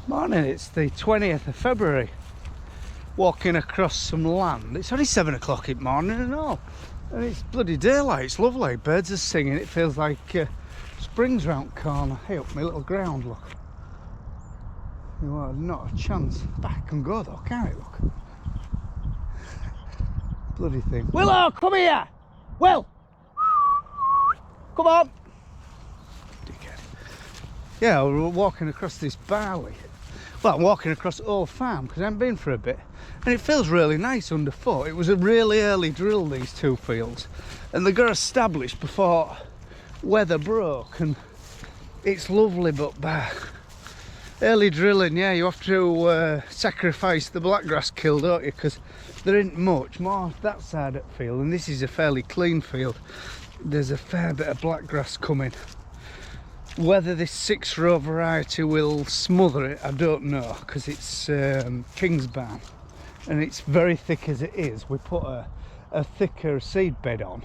Morning, it's the 20th of February. Walking across some land. It's only 7 o'clock in the morning and all. And it's bloody daylight, it's lovely. Birds are singing, it feels like spring's round the corner. Hey, up my little ground, look. You are not a chance. Back can go though, can't it, look? Bloody thing. Willow, come here! Will! Come on! Dickhead. Yeah, we're walking across this barley. Well, I'm walking across the old farm because I haven't been for a bit, and it feels really nice underfoot. It was a really early drill, these two fields, and they got established before weather broke, and it's lovely. But early drilling, yeah, you have to sacrifice the blackgrass kill, don't you? Because there isn't much more that side of the field, and this is a fairly clean field. There's a fair bit of blackgrass coming. Whether this 6-row variety will smother it, I don't know, because it's Kingsbarn and it's very thick as it is. We put a thicker seed bed on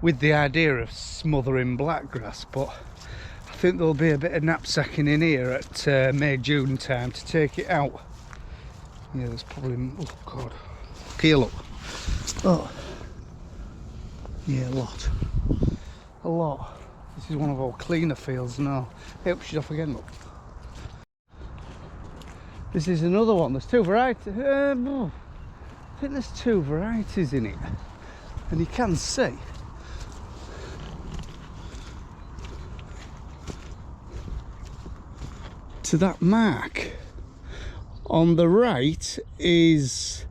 with the idea of smothering blackgrass, but I think there'll be a bit of knapsacking in here at May-June time to take it out. Yeah, there's probably, oh god, keel up. Oh, yeah, a lot. This is one of our cleaner fields now. Hey, she's off again, look. This is another one. There's two varieties. I think there's two varieties in it. And you can see. To that mark. On the right is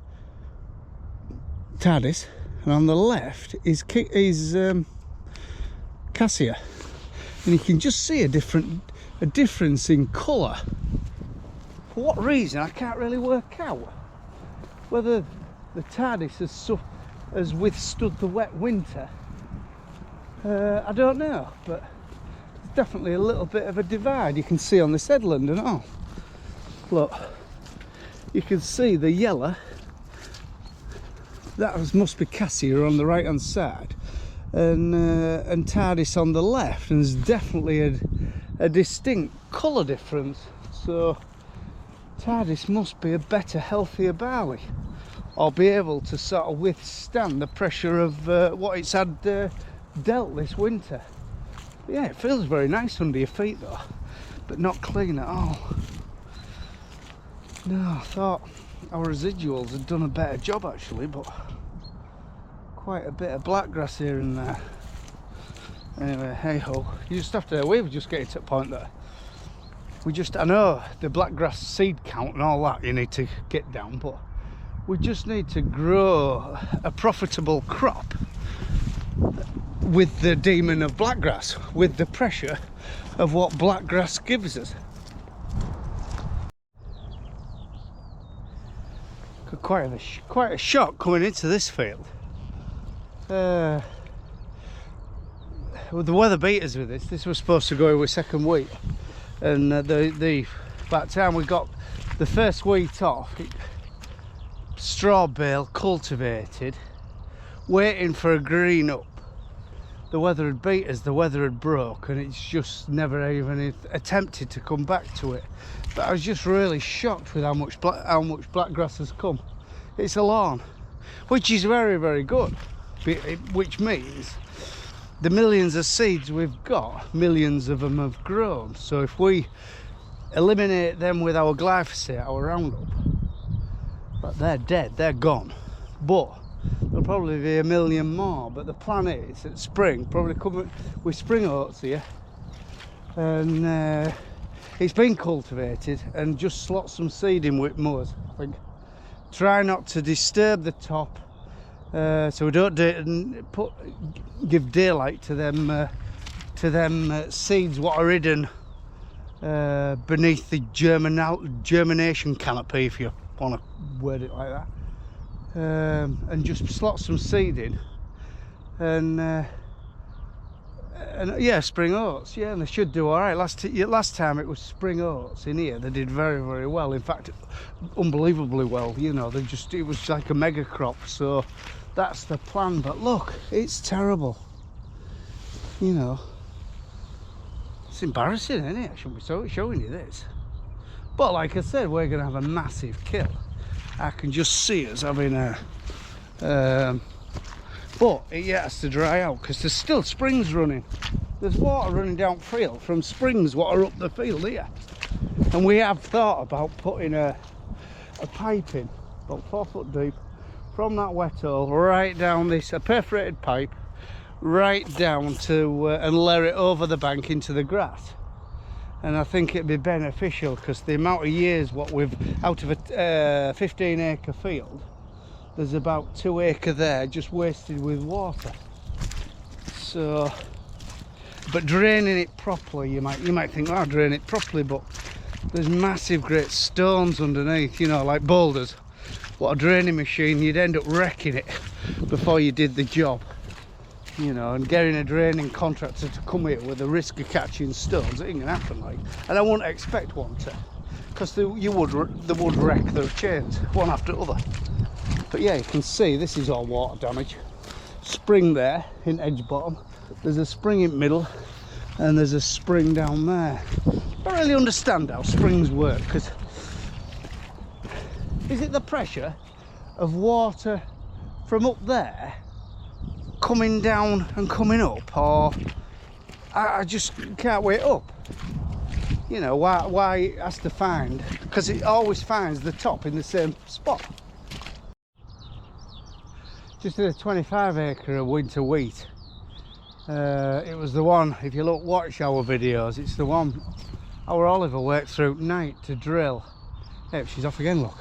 Tardis. And on the left is Cassia. And you can just see a difference in colour. For what reason, I can't really work out. Whether the Tardis has withstood the wet winter, I don't know, but there's definitely a little bit of a divide you can see on this headland and all. Look, you can see the yellow. That must be Cassia on the right hand side. And Tardis on the left, and there's definitely a distinct colour difference. So Tardis must be a better, healthier barley, or be able to sort of withstand the pressure of what it's had dealt this winter. But yeah, it feels very nice under your feet though, but not clean at all. No, I thought our residuals had done a better job actually, but quite a bit of blackgrass here and there. Anyway, hey ho, you just have to, we're just getting to the point that I know the blackgrass seed count and all that you need to get down, but we just need to grow a profitable crop with the demon of blackgrass, with the pressure of what blackgrass gives us. Quite a shock coming into this field. With the weather beaters with this was supposed to go with second wheat, and by the time we got the first wheat off, straw bale cultivated, waiting for a green up. The weather had beat us, the weather had broke, and it's just never even attempted to come back to it. But I was just really shocked with how much blackgrass has come. It's a lawn, which is very, very good. Which means the millions of seeds we've got, millions of them have grown. So if we eliminate them with our glyphosate, our Roundup, but they're dead, they're gone. But there'll probably be a million more. But the plan is at spring, probably coming with spring oats here, and it's been cultivated, and just slot some seed in with mowers. I think try not to disturb the top. So we don't give daylight to them seeds what are hidden beneath the germination canopy, if you want to word it like that, and just slot some seed in, and yeah, spring oats, yeah, and they should do all right. Last time it was spring oats in here, they did very, very well. In fact, unbelievably well. You know, it was like a mega crop. So that's the plan. But look, it's terrible. You know, it's embarrassing, isn't it? I shouldn't be showing you this. But like I said, we're going to have a massive kill. I can just see us having a... but it yet has to dry out because there's still springs running. There's water running down field from springs what are up the field here. And we have thought about putting a pipe in, about 4 foot deep, from that wet hole right down this, a perforated pipe, right down to, and layer it over the bank into the grass. And I think it'd be beneficial because the amount of years what we've, out of a 15 acre field, there's about 2 acre there just wasted with water. So, but draining it properly, you might think, oh, drain it properly, but there's massive great stones underneath, you know, like boulders. What a draining machine, you'd end up wrecking it before you did the job, you know. And getting a draining contractor to come here with the risk of catching stones, it ain't gonna happen, like. And I wouldn't expect one to, because they would wreck their chains one after the other. But yeah, you can see this is all water damage. Spring there in edge bottom, there's a spring in middle, and there's a spring down there. I don't really understand how springs work, because is it the pressure of water from up there coming down and coming up, or I just can't wait up? You know, why it has to find, because it always finds the top in the same spot. Just did a 25 acre of winter wheat. It was the one, if you look watch our videos, it's the one our Oliver worked through night to drill. Hey, she's off again, look.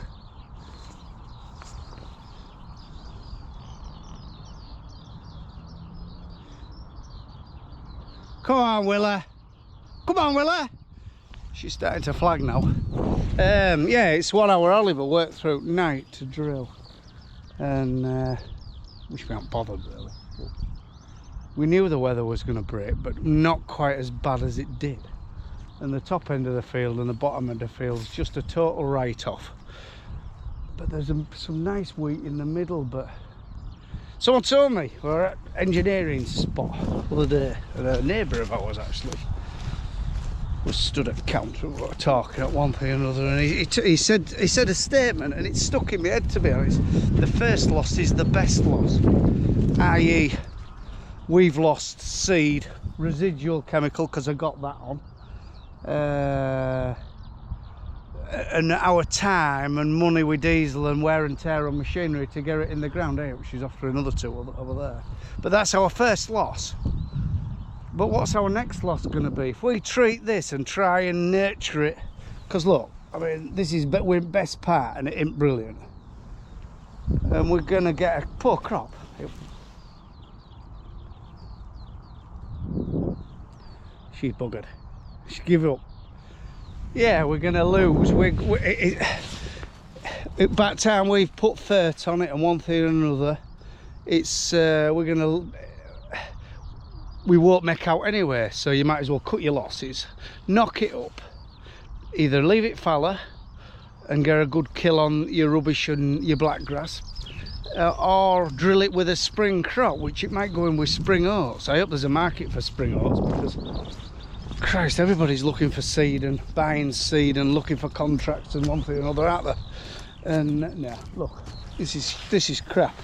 Come on, Willa. Come on, Willa. She's starting to flag now. Yeah, it's one our Oliver worked through night to drill. And which we aren't bothered really. We knew the weather was going to break, but not quite as bad as it did. And the top end of the field and the bottom end of the field is just a total write-off. But there's some nice wheat in the middle. But someone told me we're at engineering spot the other day, and a neighbour of ours actually was stood at the counter and we were talking at one thing and another, and he said a statement, and it stuck in my head, to be honest. The first loss is the best loss, i.e. we've lost seed, residual chemical, because I got that on, and our time and money with diesel and wear and tear on machinery to get it in the ground, which is after another 2 over there. But that's our first loss. But what's our next loss going to be? If we treat this and try and nurture it, because look, I mean, this is we're best part and it ain't brilliant, and we're going to get a poor crop. She's buggered. She give up. Yeah, we're going to lose. By the time we've put fert on it and one thing and another, it's we won't make out anyway. So you might as well cut your losses, knock it up, either leave it fallow and get a good kill on your rubbish and your black grass, or drill it with a spring crop, which it might go in with spring oats. I hope there's a market for spring oats, because Christ, everybody's looking for seed and buying seed and looking for contracts and one thing or another out there. And no, look, this is crap.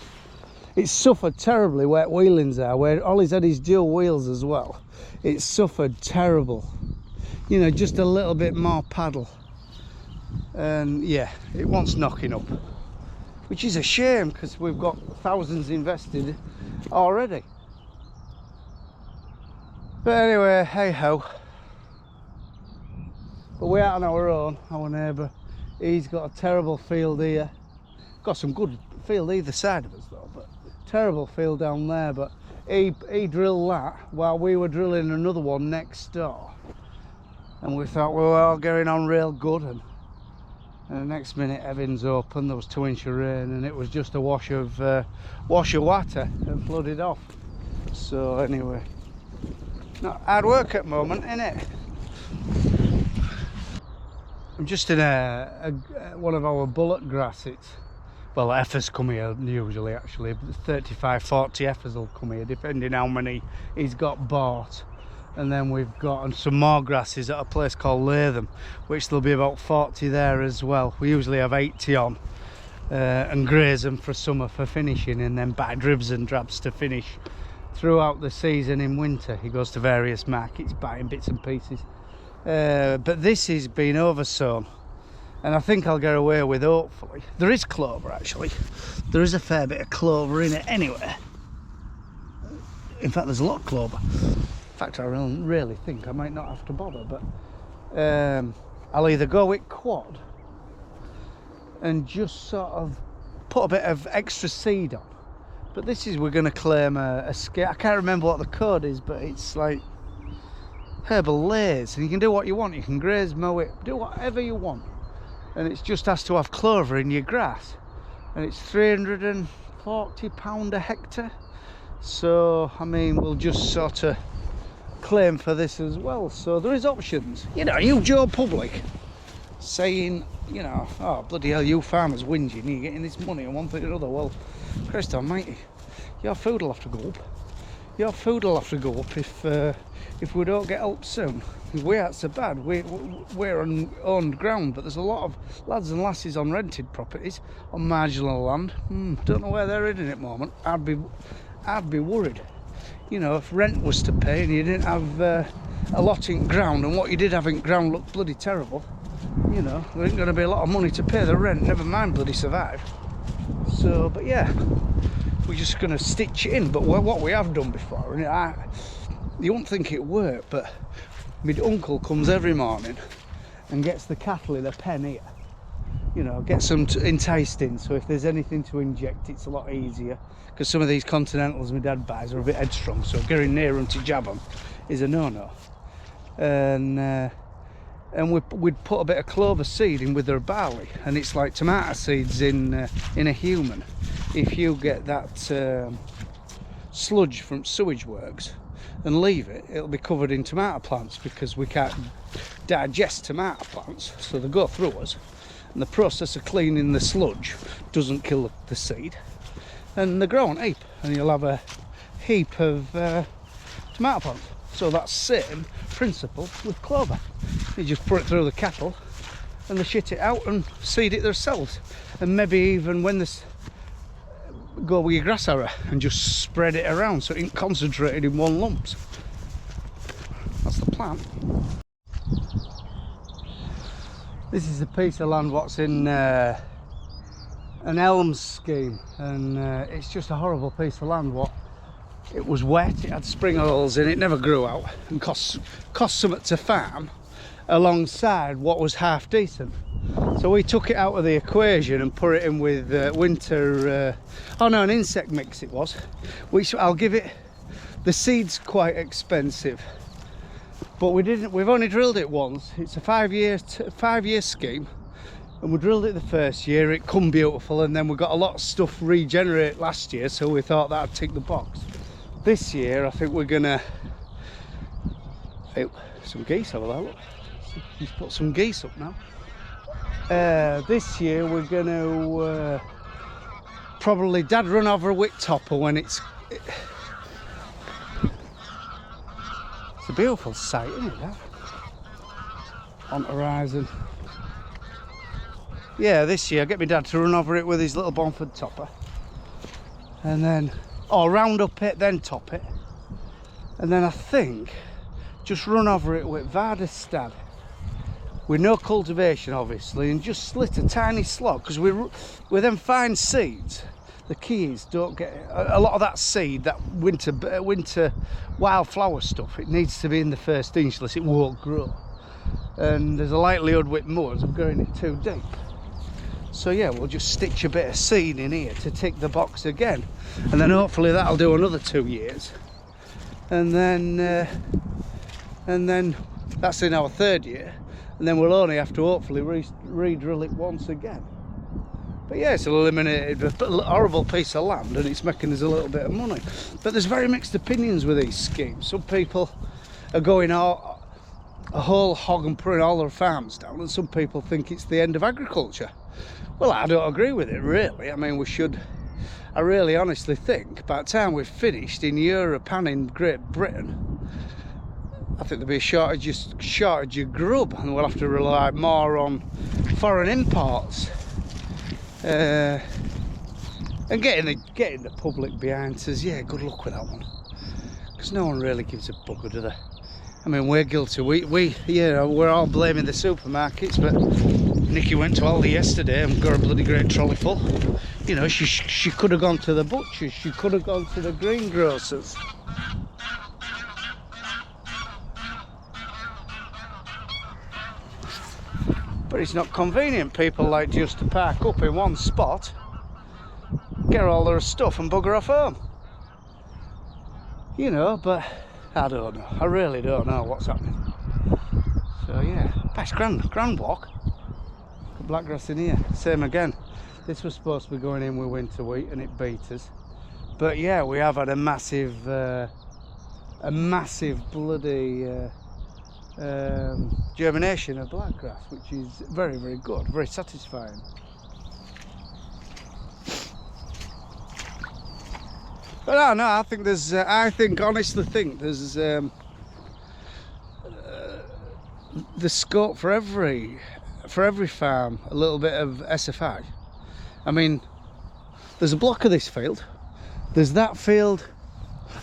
It's suffered terribly where wheelings are, where Ollie's had his dual wheels as well. It's suffered terrible. You know, just a little bit more paddle. And yeah, it wants knocking up, which is a shame because we've got thousands invested already. But anyway, hey ho. But we're out on our own. Our neighbour, he's got a terrible field here. Got some good field either side of us though, but terrible field down there. But he drilled that while we were drilling another one next door, and we thought we were all getting on real good, and the next minute everything's open. There was 2 inches of rain and it was just a wash of water and flooded off. So anyway, not hard work at the moment, innit? I'm just in one of our bullet grass. It's, well, heifers come here usually, actually. 35-40 heifers will come here, depending how many he's got bought. and then we've got some more grasses at a place called Latham, which there'll be about 40 there as well. We usually have 80 on and graze them for summer for finishing, and then buy dribs and drabs to finish throughout the season. In winter he goes to various markets buying bits and pieces, but this has been oversown, and I think I'll get away with, hopefully. There is clover, actually. There is a fair bit of clover in it anyway. In fact, there's a lot of clover. In fact, I really think I might not have to bother, but I'll either go with quad and just sort of put a bit of extra seed on. But this is, we're going to claim a scale. I can't remember what the code is, but it's like herbal layers, and you can do what you want. You can graze, mow it, do whatever you want, and it just has to have clover in your grass, and it's £340 a hectare. So I mean, we'll just sort of claim for this as well. So there is options, you know. You Joe Public saying, you know, oh bloody hell, you farmers whinging, you're getting this money and one thing or another. Well, Christ almighty, your food will have to go up. Your food will have to go up if we don't get help soon. We aren't so bad. We're on owned ground, but there's a lot of lads and lasses on rented properties on marginal land. Don't know where they're in at the moment. I'd be worried. You know, if rent was to pay and you didn't have a lot in ground, and what you did have in ground looked bloody terrible, you know, there ain't going to be a lot of money to pay the rent, never mind bloody survive. So, but yeah, we're just going to stitch it in. But what we have done before, and you won't think it worked, but my uncle comes every morning and gets the cattle in a pen here, you know, gets them enticed in, so if there's anything to inject, it's a lot easier, because some of these continentals my dad buys are a bit headstrong, so getting near them to jab them is a no-no. And we'd put a bit of clover seed in with their barley, and it's like tomato seeds in a human. If you get that sludge from sewage works and leave it, it'll be covered in tomato plants, because we can't digest tomato plants, so they go through us, and the process of cleaning the sludge doesn't kill the seed, and they grow on heap, and you'll have a heap of tomato plants. So that's same principle with clover. You just put it through the cattle and they shit it out and seed it themselves, and maybe even when this go with your grass harrow and just spread it around so it ain't concentrated in one lump. That's the plan. This is a piece of land what's in an ELMS scheme, and it's just a horrible piece of land. What, it was wet, it had spring holes in it, never grew out, and cost something to farm alongside what was half decent. So we took it out of the equation and put it in with winter an insect mix it was, which I'll give it, the seed's quite expensive, but we've only drilled it once. It's a 5-year scheme, and we drilled it the first year, it come beautiful, and then we got a lot of stuff regenerate last year, so we thought that'd tick the box. This year I think we're gonna, some geese over there, look, he's put some geese up now. This year we're gonna probably, Dad run over a wick topper when it's a beautiful sight, isn't it, that? On the horizon. Yeah, this year I get my dad to run over it with his little Bonford topper, and then round up it, then top it, and then I think just run over it with Varda Stad, with no cultivation obviously, and just slit a tiny slot, because with them fine seeds, the key is don't get a lot of that seed, that winter wildflower stuff, it needs to be in the first inch, unless it won't grow, and there's a likelihood with moors of growing it too deep. So yeah, we'll just stitch a bit of seed in here to tick the box again, and then hopefully that'll do another 2 years, and then that's in our 3rd year, and then we'll only have to hopefully re-drill it once again. But yeah, it's eliminated a horrible piece of land, and it's making us a little bit of money. But there's very mixed opinions with these schemes. Some people are going a whole hog and putting all their farms down, and some people think it's the end of agriculture. Well, I don't agree with it, really. I mean, I really honestly think by the time we've finished in Europe and in Great Britain, I think there'll be a shortage of grub, and we'll have to rely more on foreign imports. And getting the public behind us, yeah, good luck with that one. Because no one really gives a bugger, do they? I mean, we're guilty. We're all blaming the supermarkets, but Nikki went to Aldi yesterday and got a bloody great trolley full. You know, she could have gone to the butchers, she could have gone to the greengrocers. But it's not convenient. People like just to park up in one spot, get all their stuff and bugger off home. You know, but I don't know. I really don't know what's happening. So yeah, that's grand walk. Blackgrass in here, same again. This was supposed to be going in with winter wheat and it beat us. But yeah, we have had a massive bloody germination of blackgrass, which is very, very good, very satisfying. But no, I think there's, honestly think there's the scope for every farm, a little bit of SFI. I mean, there's a block of this field, there's that field.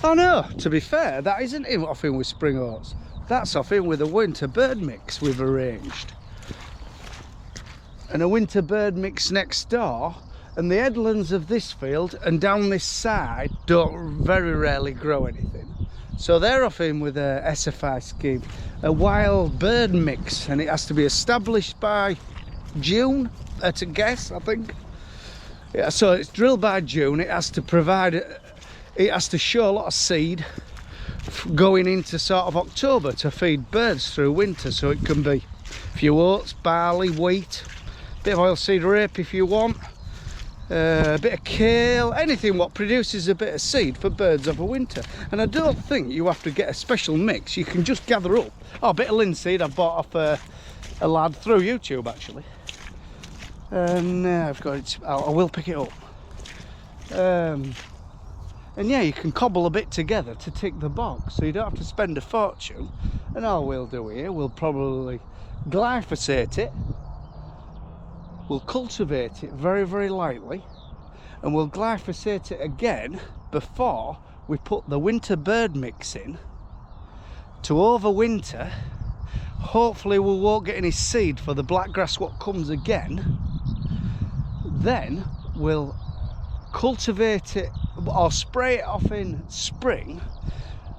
Oh no, to be fair, that isn't off in with spring oats. That's off in with a winter bird mix we've arranged. And a winter bird mix next door, and the headlands of this field and down this side don't very rarely grow anything. So they're off in with a SFI scheme, a wild bird mix, and it has to be established by June, at a guess, I think. Yeah, so it's drilled by June, it has to provide, it has to show a lot of seed going into sort of October to feed birds through winter, so it can be a few oats, barley, wheat, a bit of oilseed rape if you want, a bit of kale, anything what produces a bit of seed for birds over winter. And I don't think you have to get a special mix, you can just gather up. Oh, a bit of linseed I bought off a lad through YouTube actually, and I've got it, I will pick it up. And yeah, you can cobble a bit together to tick the box, so you don't have to spend a fortune. And all we'll do here, we'll probably glyphosate it, we'll cultivate it very, very lightly, and we'll glyphosate it again before we put the winter bird mix in to overwinter. Hopefully we won't get any seed for the blackgrass what comes again. Then we'll cultivate it or spray it off in spring,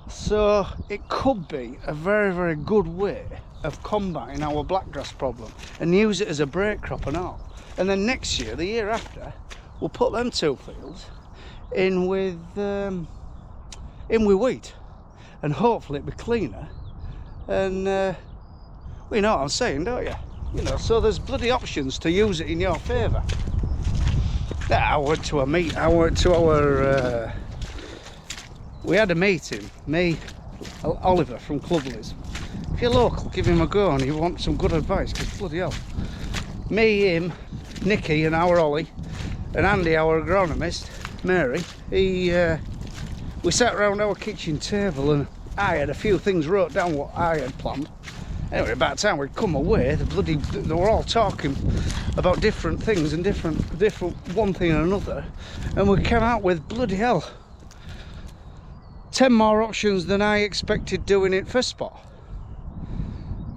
so it could be a very, very good way of combating our blackgrass problem and use it as a break crop and all. And then next year, the year after, we'll put them two fields in with wheat, and hopefully it'll be cleaner. And well, you know what I'm saying, don't you? You know, so there's bloody options to use it in your favour. I went to a meet. I went to our. We had a meeting. Me, Oliver from Clublies. If you're local, give him a go, and you want some good advice, because bloody hell. Me, him, Nikki, and our Ollie, and Andy, our agronomist, Mary. We sat around our kitchen table, and I had a few things wrote down what I had planned. Anyway, about the time we'd come away, they were all talking about different things and different one thing and another, and we came out with bloody hell 10 more options than I expected doing it first spot.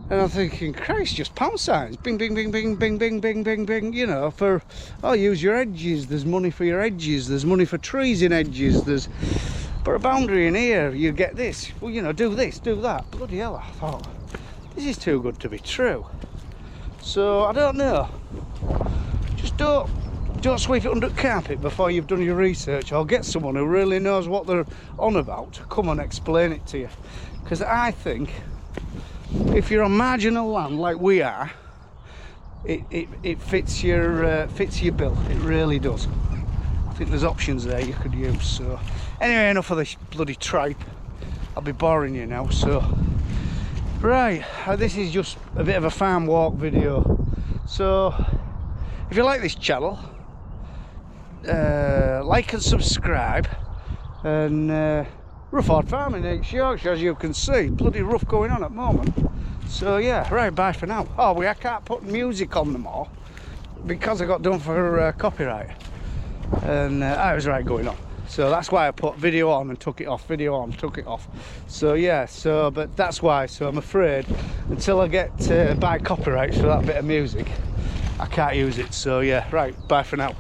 And I'm thinking, Christ, just pound signs, bing, bing, bing, bing, bing, bing, bing, bing, bing, you know, for, oh, use your edges, there's money for your edges, there's money for trees in edges, there's, put a boundary in here, you get this, well, you know, do this, do that. Bloody hell, I thought, this is too good to be true. So, I don't know, just don't sweep it under the carpet before you've done your research, or get someone who really knows what they're on about to come and explain it to you. Because I think, if you're on marginal land like we are, it fits your bill. It really does. I think there's options there you could use. So anyway, enough of this bloody tripe. I'll be boring you now. So right, this is just a bit of a farm walk video. So if you like this channel, like and subscribe, and rough hard farming in East Yorkshire, as you can see. Bloody rough going on at the moment. So yeah, right, bye for now. Oh, I can't put music on them all because I got done for copyright, and I was right going on. So that's why I put video on and took it off, video on, took it off. So yeah, so but that's why. So I'm afraid until I get buy copyrights for that bit of music, I can't use it. So yeah, right, bye for now.